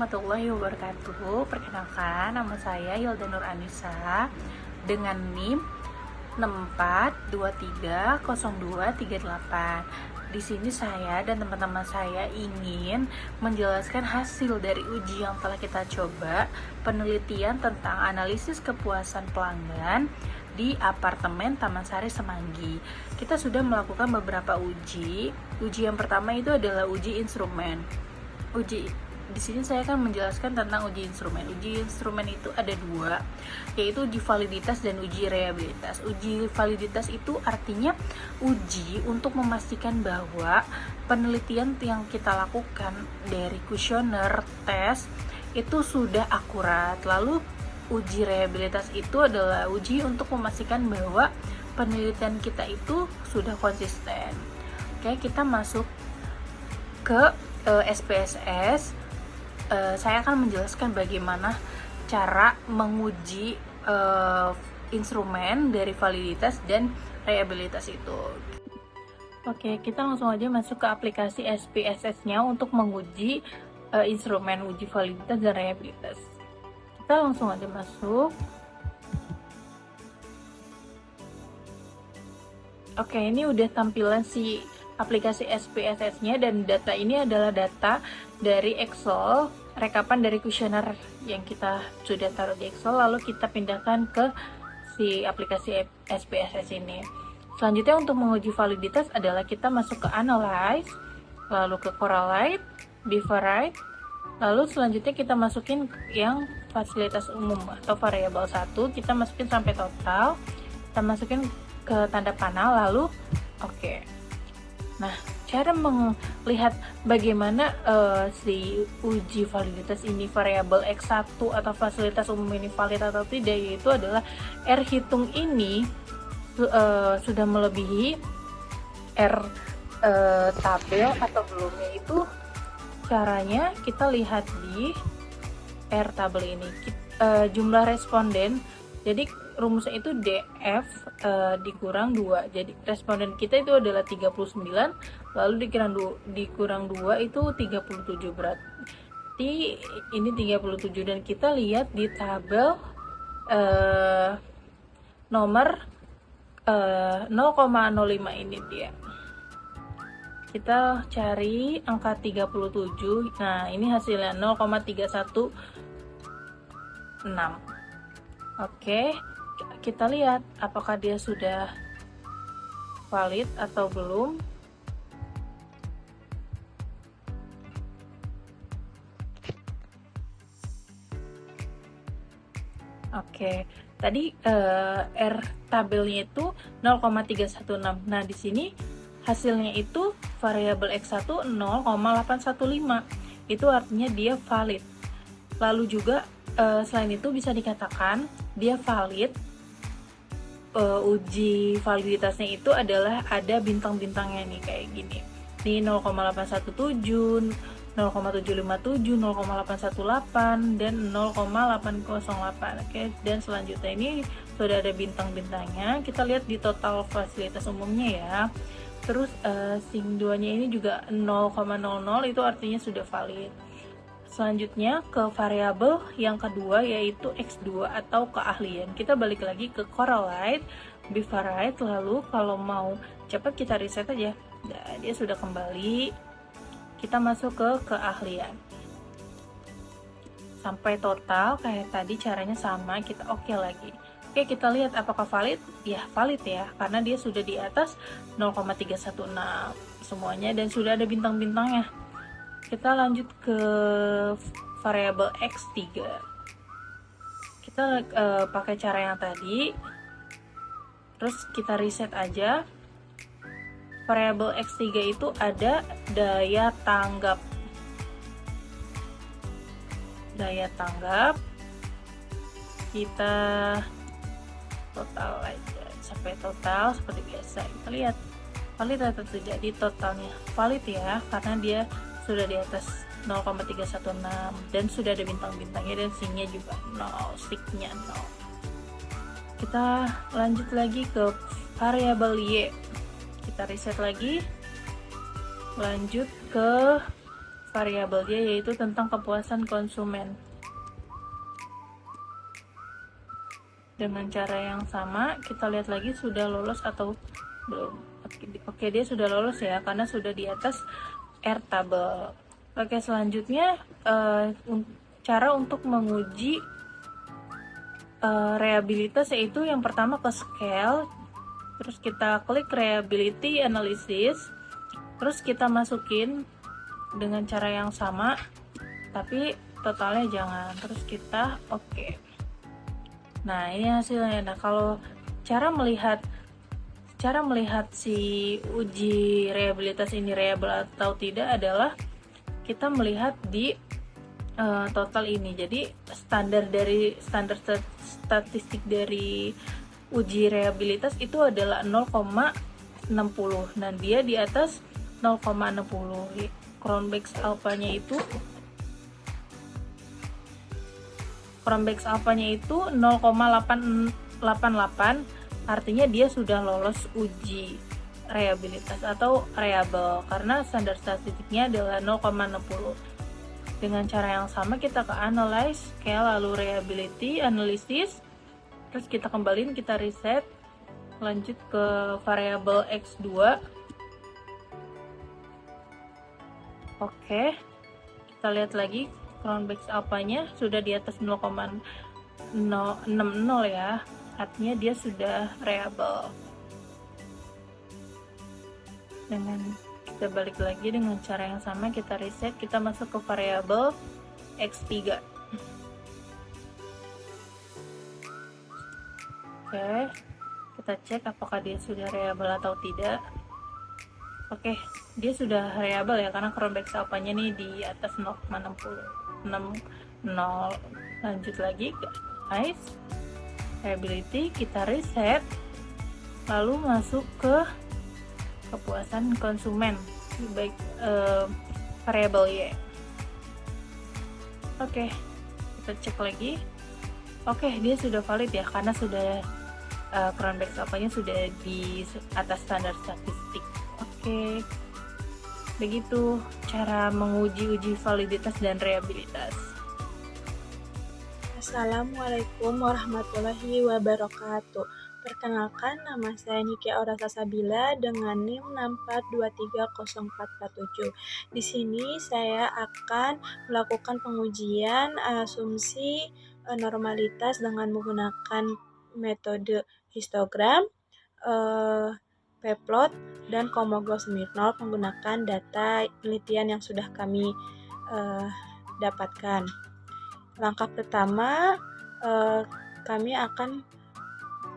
warahmatullahi wabarakatuh. Perkenalkan, nama saya Hilda Nur Anissa dengan NIM 64230238. Di sini saya dan teman-teman saya ingin menjelaskan hasil dari uji yang telah kita coba, penelitian tentang analisis kepuasan pelanggan di apartemen Taman Sari Semanggi. Kita sudah melakukan beberapa uji. Uji yang pertama itu adalah uji instrumen. Di sini saya akan menjelaskan tentang uji instrumen. Uji instrumen itu ada dua, yaitu uji validitas dan uji reliabilitas. Uji validitas itu artinya uji untuk memastikan bahwa penelitian yang kita lakukan dari kuesioner tes itu sudah akurat. Lalu uji reliabilitas itu adalah uji untuk memastikan bahwa penelitian kita itu sudah konsisten. Oke, kita masuk ke SPSS. Saya akan menjelaskan bagaimana cara menguji instrumen dari validitas dan reliabilitas itu. Oke, kita langsung aja masuk ke aplikasi SPSS-nya untuk menguji instrumen uji validitas dan reliabilitas. Kita langsung aja masuk. Oke, ini udah tampilan si aplikasi SPSS-nya, dan data ini adalah data dari Excel, rekapan dari kuesioner yang kita sudah taruh di Excel, lalu kita pindahkan ke si aplikasi SPSS ini. Selanjutnya untuk menguji validitas adalah kita masuk ke Analyze, lalu ke Correlate, Divide, lalu selanjutnya kita masukin yang fasilitas umum atau variabel 1, kita masukin sampai total, kita masukin ke tanda panah, lalu oke. Nah, cara melihat bagaimana si uji validitas ini variabel X1 atau fasilitas umum ini valid atau tidak, yaitu adalah R hitung ini sudah melebihi R tabel atau belum, yaitu caranya kita lihat di R tabel ini. Jumlah responden, jadi rumusnya itu DF dikurang 2. Jadi responden kita itu adalah 39, lalu dikurang 2 itu 37. Berarti ini 37, dan kita lihat di tabel nomor 0,05 ini dia. Kita cari angka 37. Nah, ini hasilnya 0,316. Oke, kita lihat apakah dia sudah valid atau belum. Oke, tadi R tabelnya itu 0,316. Nah, di sini hasilnya itu variabel X1 0,815. Itu artinya dia valid. Lalu juga selain itu bisa dikatakan dia valid, uji validitasnya itu adalah ada bintang-bintangnya nih, kayak gini. Ini 0,817, 0,757, 0,818, dan 0,808. Oke, dan selanjutnya ini sudah ada bintang-bintangnya. Kita lihat di total fasilitas umumnya ya. Terus sing 2-nya ini juga 0,00, itu artinya sudah valid. Selanjutnya ke variabel yang kedua, yaitu X2 atau keahlian. Kita balik lagi ke Correlate, Divide, lalu kalau mau cepat kita reset aja. Nah, dia sudah kembali. Kita masuk ke keahlian. Sampai total kayak tadi, caranya sama, kita oke lagi. Oke, kita lihat apakah valid. Ya, valid ya, karena dia sudah di atas 0,316 semuanya dan sudah ada bintang-bintangnya. Kita lanjut ke variabel X3. Kita pakai cara yang tadi, terus kita reset aja. Variabel X3 itu ada daya tanggap. Kita total aja sampai total seperti biasa. Kita lihat valid atau tidak di totalnya. Valid ya, karena dia sudah di atas 0,316 dan sudah ada bintang-bintangnya, dan sing-nya juga 0, stick-nya 0. Kita lanjut lagi ke variabel Y. Kita reset lagi. Lanjut ke variabelnya, yaitu tentang kepuasan konsumen. Dengan cara yang sama, kita lihat lagi sudah lolos atau belum. Oke, dia sudah lolos ya, karena sudah di atas Airtable. Oke, selanjutnya cara untuk menguji reliabilitas, yaitu yang pertama ke scale, terus kita klik reliability analysis, terus kita masukin dengan cara yang sama, tapi totalnya jangan, terus kita oke. Nah, ini hasilnya. Nah, kalau cara melihat si uji reliabilitas ini reliable atau tidak adalah kita melihat di total ini. Jadi standar statistik dari uji reliabilitas itu adalah 0,60. Nah, dia di atas 0,60. Cronbach's alpha-nya itu 0,888, artinya dia sudah lolos uji reliabilitas atau reliable karena standar statistiknya adalah 0,60. Dengan cara yang sama kita ke analyze, scale, lalu reliability analysis, terus kita kembaliin, kita reset, lanjut ke variabel X2. Oke, kita lihat lagi Cronbach's alpha-nya sudah di atas 0,60 ya, artinya dia sudah reliable. Dengan kita balik lagi dengan cara yang sama, kita reset, kita masuk ke variabel X3. Oke, kita cek apakah dia sudah reliable atau tidak. Oke, dia sudah reliable ya, karena Cronbach's alpha-nya nih di atas 0,60. Lanjut lagi ke analyze, reliability, kita reset, lalu masuk ke kepuasan konsumen, baik variabel Y. Oke, kita cek lagi. Oke, dia sudah valid ya, karena sudah Cronbach's alpha-nya sudah di atas standar statistik. Oke, begitu cara menguji validitas dan reliabilitas. Assalamualaikum warahmatullahi wabarakatuh. Perkenalkan, nama saya Niki Aura Salsabila dengan NIM 64230447. Di sini saya akan melakukan pengujian asumsi normalitas dengan menggunakan metode histogram, p-plot, dan Kolmogorov-Smirnov menggunakan data penelitian yang sudah kami dapatkan. Langkah pertama, kami akan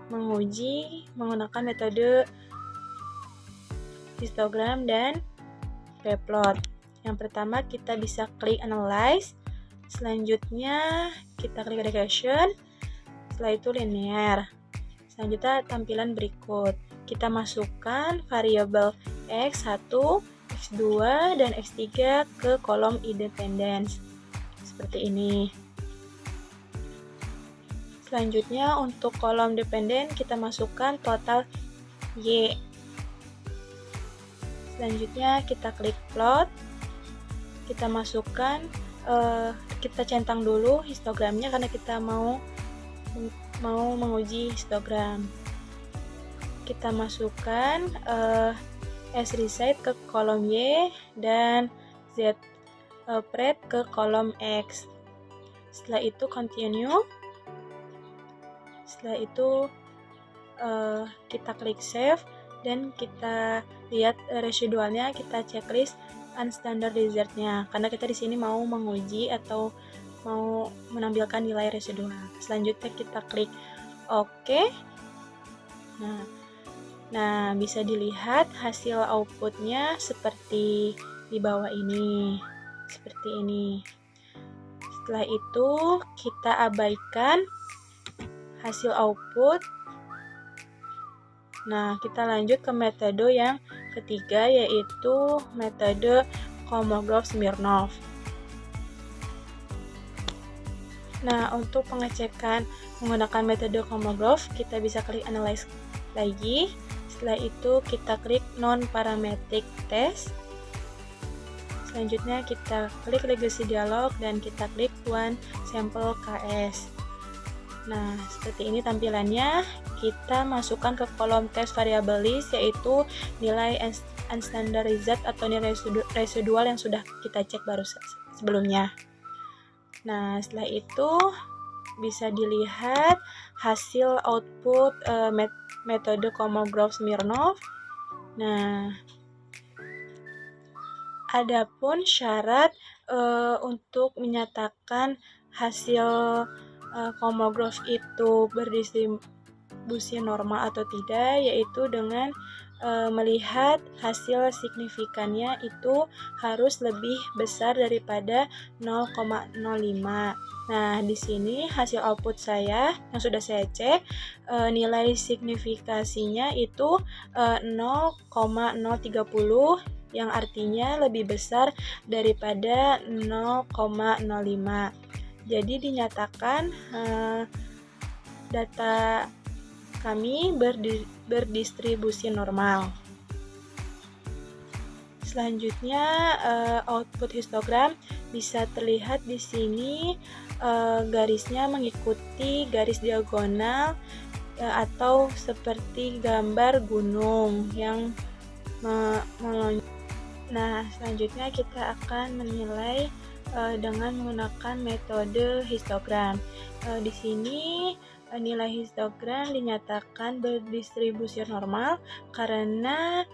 menguji menggunakan metode histogram dan p-plot. Yang pertama kita bisa klik analyze, selanjutnya kita klik regression, setelah itu linear. Selanjutnya tampilan berikut, kita masukkan variabel X1, X2, dan X3 ke kolom independence seperti ini. Selanjutnya untuk kolom dependen kita masukkan total Y. Selanjutnya kita klik plot, kita masukkan, kita centang dulu histogramnya karena kita mau menguji histogram. Kita masukkan S resize ke kolom Y dan Z pred ke kolom X. Setelah itu continue. Setelah itu kita klik save dan kita lihat residualnya, kita checklist unstandard result-nya karena kita di sini mau menguji atau mau menampilkan nilai residual. Selanjutnya kita klik OK. Nah, bisa dilihat hasil outputnya seperti di bawah ini, seperti ini. Setelah itu kita abaikan hasil output. Nah, kita lanjut ke metode yang ketiga, yaitu metode Kolmogorov-Smirnov. Nah, untuk pengecekan menggunakan metode Kolmogorov, kita bisa klik analyze lagi. Setelah itu kita klik non-parametric test. Selanjutnya kita klik regresi dialog dan kita klik One Sample KS. Nah, seperti ini tampilannya. Kita masukkan ke kolom test variable list, yaitu nilai unstandarized atau nilai residual yang sudah kita cek baru sebelumnya. Nah, setelah itu bisa dilihat hasil output metode Kolmogorov-Smirnov. Nah, adapun syarat untuk menyatakan hasil Kolmogorov itu berdistribusi normal atau tidak, yaitu dengan melihat hasil signifikannya itu harus lebih besar daripada 0,05. Nah, di sini hasil output saya yang sudah saya cek, nilai signifikasinya itu 0,030, yang artinya lebih besar daripada 0,05. Jadi dinyatakan data kami berdistribusi normal. Selanjutnya output histogram bisa terlihat di sini, garisnya mengikuti garis diagonal atau seperti gambar gunung yang melonjak. Nah, selanjutnya kita akan menilai dengan menggunakan metode histogram. Di sini nilai histogram dinyatakan berdistribusi normal karena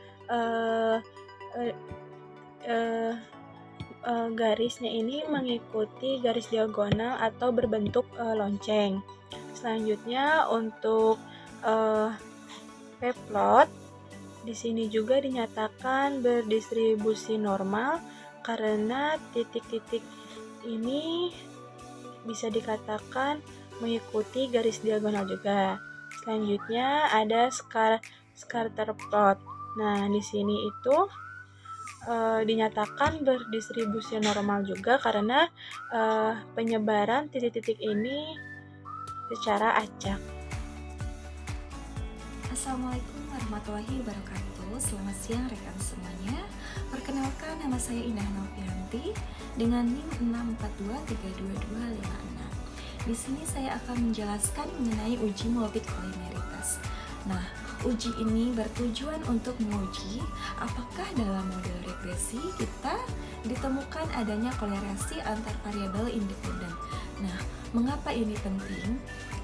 garisnya ini mengikuti garis diagonal atau berbentuk lonceng. Selanjutnya untuk p-plot di sini juga dinyatakan berdistribusi normal karena titik-titik ini bisa dikatakan mengikuti garis diagonal juga. Selanjutnya ada scatter plot. Nah, di sini itu dinyatakan berdistribusi normal juga karena penyebaran titik-titik ini secara acak. Assalamualaikum warahmatullahi wabarakatuh. Selamat siang rekan semuanya. Perkenalkan, nama saya Indah Novianti dengan NIM 6423225. Di sini saya akan menjelaskan mengenai uji multikolineritas. Nah, uji ini bertujuan untuk menguji apakah dalam model regresi kita ditemukan adanya kolerasi antar variabel independen. Nah, mengapa ini penting?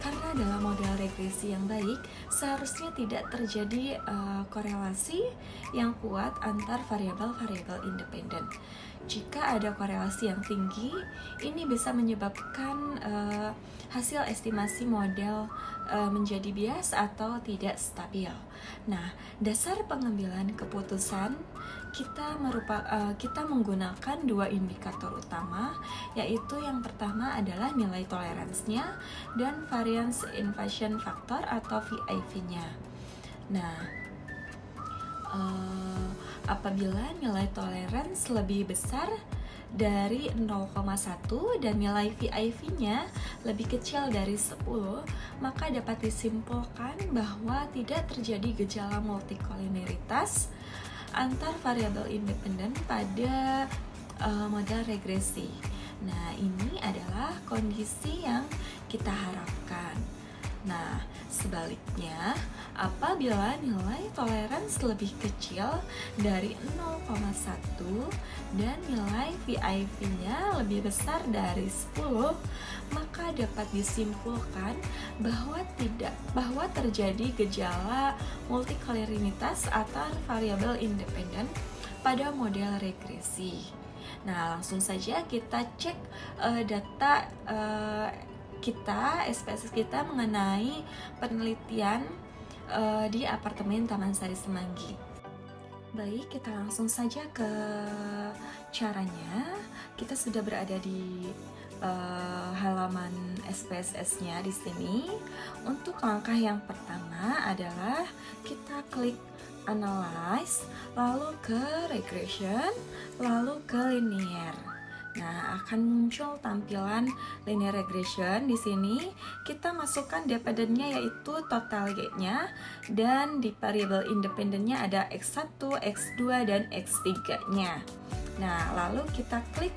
Karena dalam model regresi yang baik seharusnya tidak terjadi korelasi yang kuat antar variabel-variabel independen. Jika ada korelasi yang tinggi, ini bisa menyebabkan hasil estimasi model menjadi bias atau tidak stabil. Nah, dasar pengambilan keputusan kita menggunakan dua indikator utama, yaitu yang pertama adalah nilai toleransinya dan variance invasion factor atau VIV-nya. Nah, apabila nilai tolerance lebih besar dari 0,1 dan nilai VIV-nya lebih kecil dari 10, maka dapat disimpulkan bahwa tidak terjadi gejala multikolineritas antar variabel independen pada model regresi. Nah, ini adalah kondisi yang kita harapkan. Nah, sebaliknya, apabila nilai toleransi lebih kecil dari 0,1 dan nilai VIV-nya lebih besar dari 10, maka dapat disimpulkan bahwa terjadi gejala multikolineritas antar variabel independen pada model regresi. Nah, langsung saja kita cek data SPSS kita mengenai penelitian di apartemen Taman Sari Semanggi. Baik, kita langsung saja ke caranya. Kita sudah berada di halaman SPSS-nya di sini. Untuk langkah yang pertama adalah kita klik analyze, lalu ke regression, lalu ke linear. Nah, akan muncul tampilan linear regression. Di sini kita masukkan dependennya yaitu total Y-nya, dan di variabel independennya ada X1, X2, dan X3-nya. Nah, lalu kita klik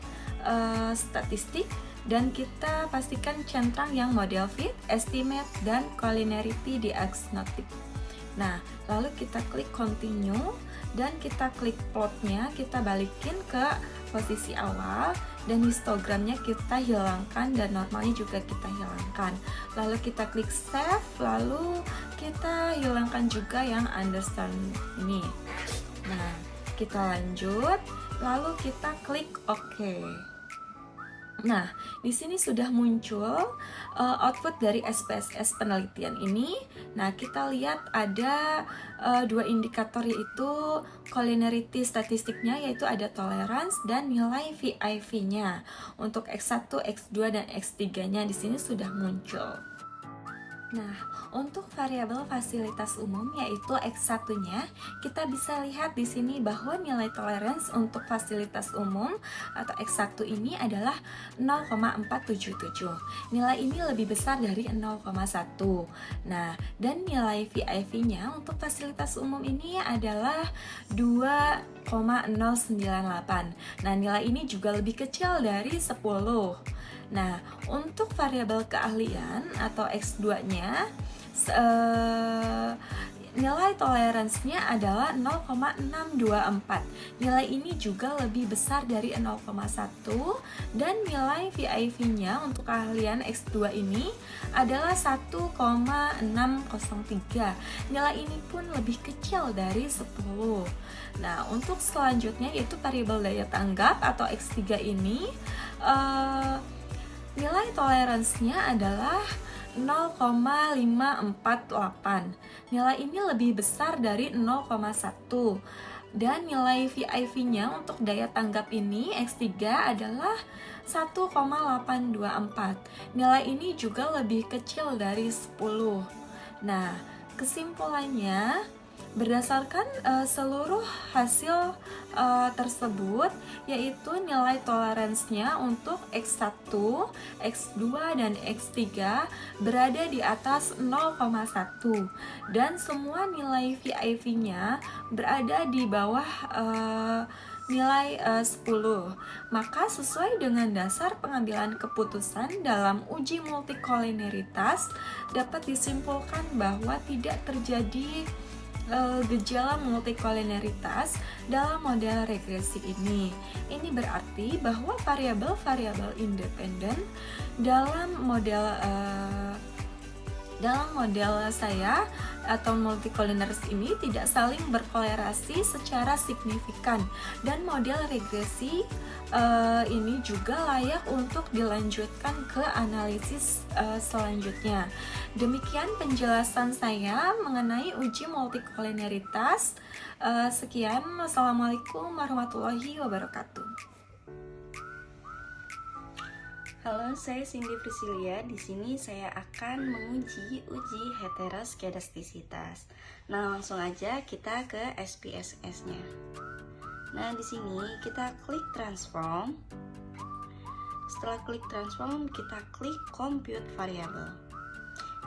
statistik dan kita pastikan centang yang model fit, estimate, dan collinearity di agnostic. Nah, lalu kita klik continue dan kita klik plotnya, kita balikin ke posisi awal dan histogramnya kita hilangkan dan normalnya juga kita hilangkan. Lalu kita klik save, lalu kita hilangkan juga yang understand ini. Nah, kita lanjut, lalu kita klik OK. Nah, di sini sudah muncul output dari SPSS penelitian ini. Nah, kita lihat ada dua indikator, yaitu collinearity statistiknya, yaitu ada tolerance dan nilai VIV-nya. Untuk X1, X2, dan X3-nya di sini sudah muncul. Nah, untuk variabel fasilitas umum yaitu X1-nya, kita bisa lihat di sini bahwa nilai tolerance untuk fasilitas umum atau X1 ini adalah 0,477. Nilai ini lebih besar dari 0,1. Nah, dan nilai VIV-nya untuk fasilitas umum ini adalah 2,098. Nah, nilai ini juga lebih kecil dari 10. Nah, untuk variabel keahlian atau X2-nya, nilai toleransinya adalah 0,624. Nilai ini juga lebih besar dari 0,1 dan nilai VIV-nya untuk keahlian X2 ini adalah 1,603. Nilai ini pun lebih kecil dari 10. Nah, untuk selanjutnya yaitu variabel daya tanggap atau X3 ini, nilai toleransinya adalah 0,548. Nilai ini lebih besar dari 0,1. Dan nilai VIV-nya untuk daya tanggap ini X3 adalah 1,824. Nilai ini juga lebih kecil dari 10. Nah, kesimpulannya, berdasarkan seluruh hasil tersebut, yaitu nilai toleransinya untuk X1, X2, dan X3 berada di atas 0,1 dan semua nilai VIV-nya berada di bawah nilai 10. Maka sesuai dengan dasar pengambilan keputusan dalam uji multikoliniaritas, dapat disimpulkan bahwa tidak terjadi gejala multikoliniaritas dalam model regresi ini. Ini berarti bahwa variabel-variabel independen dalam model saya atau multikolinaris ini tidak saling berkolerasi secara signifikan, dan model regresi ini juga layak untuk dilanjutkan ke analisis selanjutnya. Demikian penjelasan saya mengenai uji multikoliniaritas. Sekian, wassalamualaikum warahmatullahi wabarakatuh. Halo, saya Cindy Priscilia. Di sini saya akan menguji uji heteroskedastisitas. Nah, langsung aja kita ke SPSS-nya. Nah, di sini kita klik transform. Setelah klik transform, kita klik compute variable.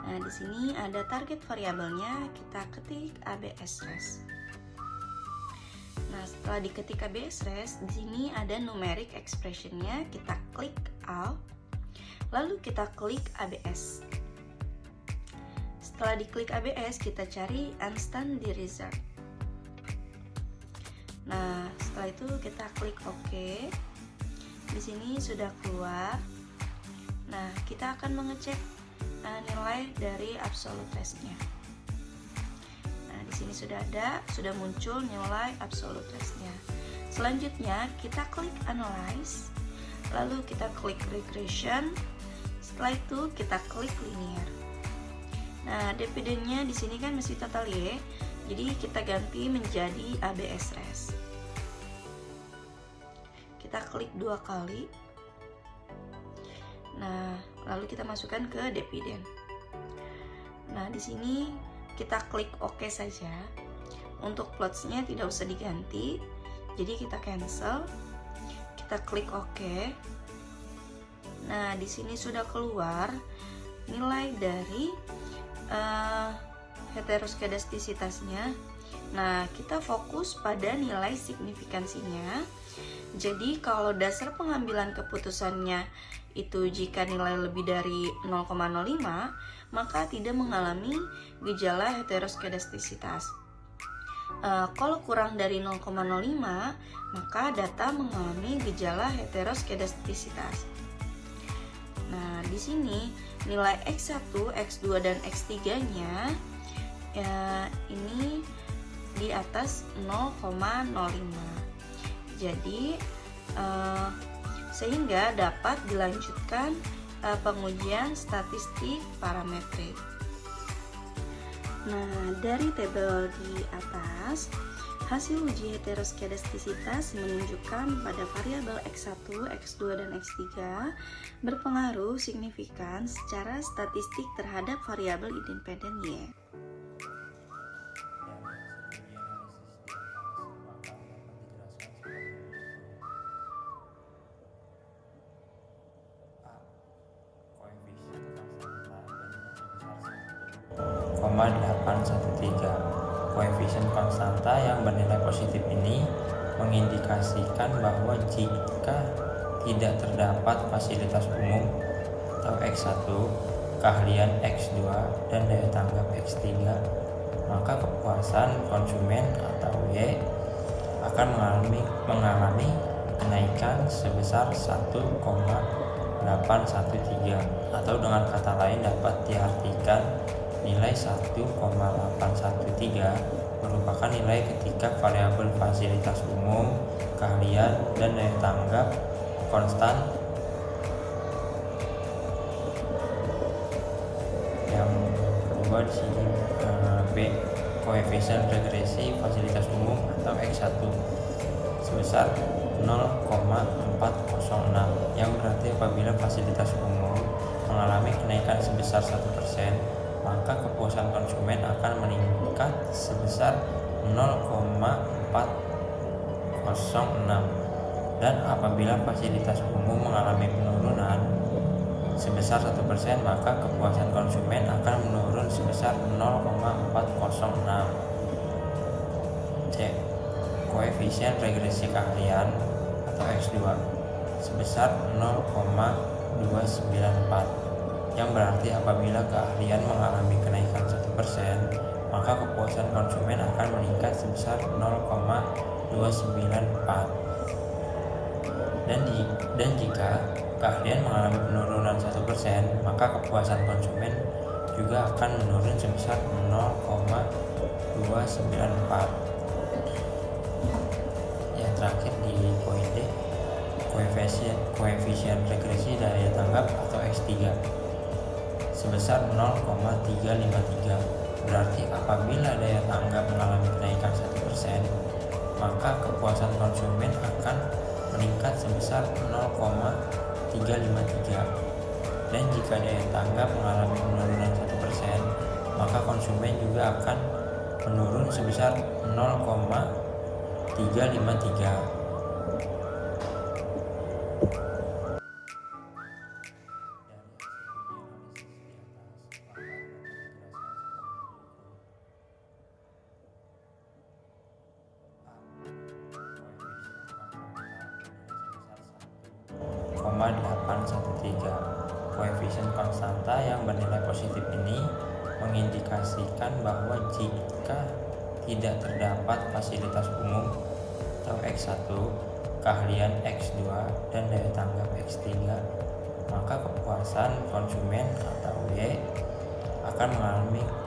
Nah, di sini ada target variabelnya, kita ketik ABS-RES. Nah, setelah diketik ABS-RES, di sini ada numeric expression-nya, kita klik Alt, lalu kita klik ABS. Setelah diklik ABS, kita cari unstandard result. Nah, setelah itu kita klik OK. Di sini sudah keluar. Nah, kita akan mengecek nilai dari absolute test-nya. Nah, di sini sudah muncul nilai absolute test-nya. Selanjutnya, kita klik analyze, lalu kita klik regression. Setelah itu kita klik linear. Nah, dividennya di sini kan masih total ya. Jadi kita ganti menjadi ABS-RES. Kita klik 2 kali. Nah, lalu kita masukkan ke dividen. Nah, di sini kita klik OK saja. Untuk plots-nya tidak usah diganti. Jadi kita cancel. Kita klik OK. Nah, di sini sudah keluar nilai dari heteroskedastisitasnya. Nah, kita fokus pada nilai signifikansinya. Jadi kalau dasar pengambilan keputusannya itu jika nilai lebih dari 0,05, maka tidak mengalami gejala heteroskedastisitas. Kalau kurang dari 0,05, maka data mengalami gejala heteroskedastisitas. Nah, di sini nilai X1, X2, dan X3-nya ini di atas 0,05. Jadi sehingga dapat dilanjutkan pengujian statistik parametrik. Nah, dari tabel di atas, hasil uji heteroskedastisitas menunjukkan pada variabel X1, X2, dan X3 berpengaruh signifikan secara statistik terhadap variabel independen Y. Koma 813. Koefisien konstanta yang bernilai positif ini mengindikasikan bahwa jika tidak terdapat fasilitas umum atau X1, keahlian X2, dan daya tanggap X3, maka kepuasan konsumen atau Y akan mengalami kenaikan sebesar 1,813, atau dengan kata lain dapat diartikan nilai 1,813 merupakan nilai ketika variabel fasilitas umum, keahlian, dan daya tanggap konstan. Yang kedua di sini B, koefisien regresi fasilitas umum atau X1 sebesar 0,406, yang berarti apabila fasilitas umum mengalami kenaikan sebesar 1%, maka kepuasan konsumen akan meningkat sebesar 0,406, dan apabila fasilitas umum mengalami penurunan sebesar 1%, maka kepuasan konsumen akan menurun sebesar 0,406. C. Koefisien regresi keahlian atau X2 sebesar 0,294, yang berarti apabila keahlian mengalami kenaikan 1%, maka kepuasan konsumen akan meningkat sebesar 0,294. Dan jika keahlian mengalami penurunan 1%, maka kepuasan konsumen juga akan menurun sebesar 0,294. Yang terakhir di poin D, koefisien regresi daya tanggap atau X3 sebesar 0,353. Berarti apabila daya tanggap mengalami kenaikan 1%, maka kepuasan konsumen akan meningkat sebesar 0,353. Dan jika daya tanggap mengalami penurunan 1%, maka konsumen juga akan menurun sebesar 0,353. Koma 813. Koefisien konstanta yang bernilai positif ini mengindikasikan bahwa jika tidak terdapat fasilitas umum atau X1, keahlian X2, dan daya tanggap X3, maka kepuasan konsumen atau Y akan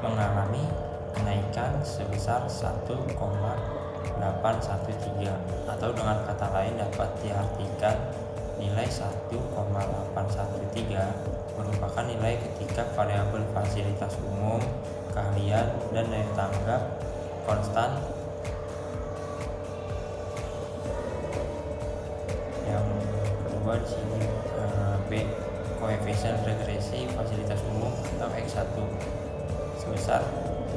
mengalami kenaikan sebesar 1,813, atau dengan kata lain dapat diartikan nilai 1,813 merupakan nilai ketika variabel fasilitas umum, keahlian, dan daya tanggap konstan. Yang kedua di sini B, koefisien regresi fasilitas umum atau X1 sebesar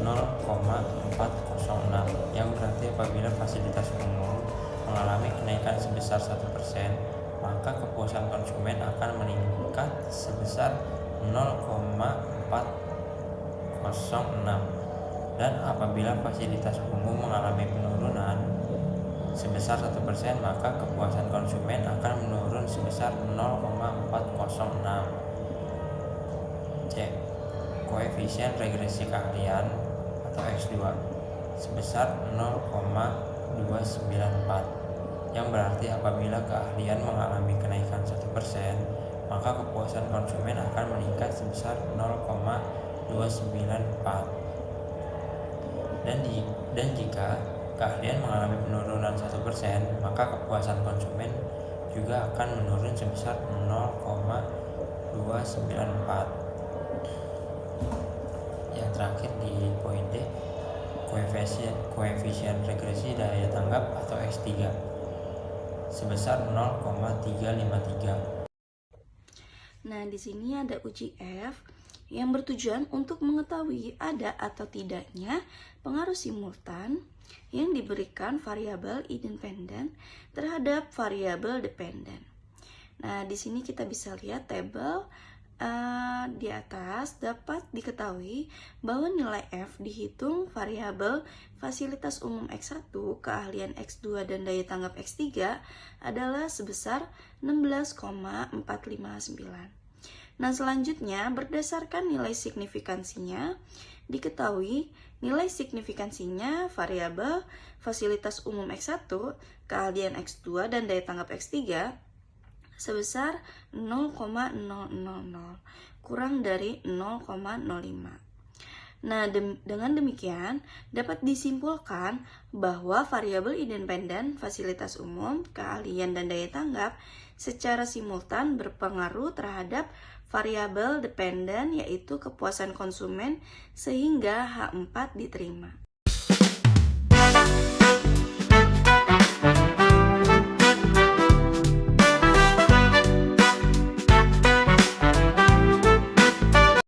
0,406, yang berarti apabila fasilitas umum mengalami kenaikan sebesar 1%, maka kepuasan konsumen akan meningkat sebesar 0,406, dan apabila fasilitas umum mengalami penurunan sebesar 1%, maka kepuasan konsumen akan menurun sebesar 0,406. C. Koefisien regresi keahlian atau X2 sebesar 0,294, yang berarti apabila keahlian mengalami kenaikan 1%, maka kepuasan konsumen akan meningkat sebesar 0,294. Dan jika keahlian mengalami penurunan 1%, maka kepuasan konsumen juga akan menurun sebesar 0,294. Yang terakhir di poin D, koefisien regresi daya tanggap atau X3 sebesar 0,353. Nah, di sini ada uji F yang bertujuan untuk mengetahui ada atau tidaknya pengaruh simultan yang diberikan variabel independen terhadap variabel dependen. Nah, di sini kita bisa lihat tabel di atas dapat diketahui bahwa nilai F dihitung variabel fasilitas umum X1, keahlian X2, dan daya tanggap X3 adalah sebesar 16,459. Nah, selanjutnya berdasarkan nilai signifikansinya diketahui nilai signifikansinya variabel fasilitas umum X1, keahlian X2, dan daya tanggap X3 sebesar 0,000 kurang dari 0,05. Nah, dengan demikian dapat disimpulkan bahwa variabel independen fasilitas umum, keahlian, dan daya tanggap secara simultan berpengaruh terhadap variabel dependen yaitu kepuasan konsumen sehingga H4 diterima.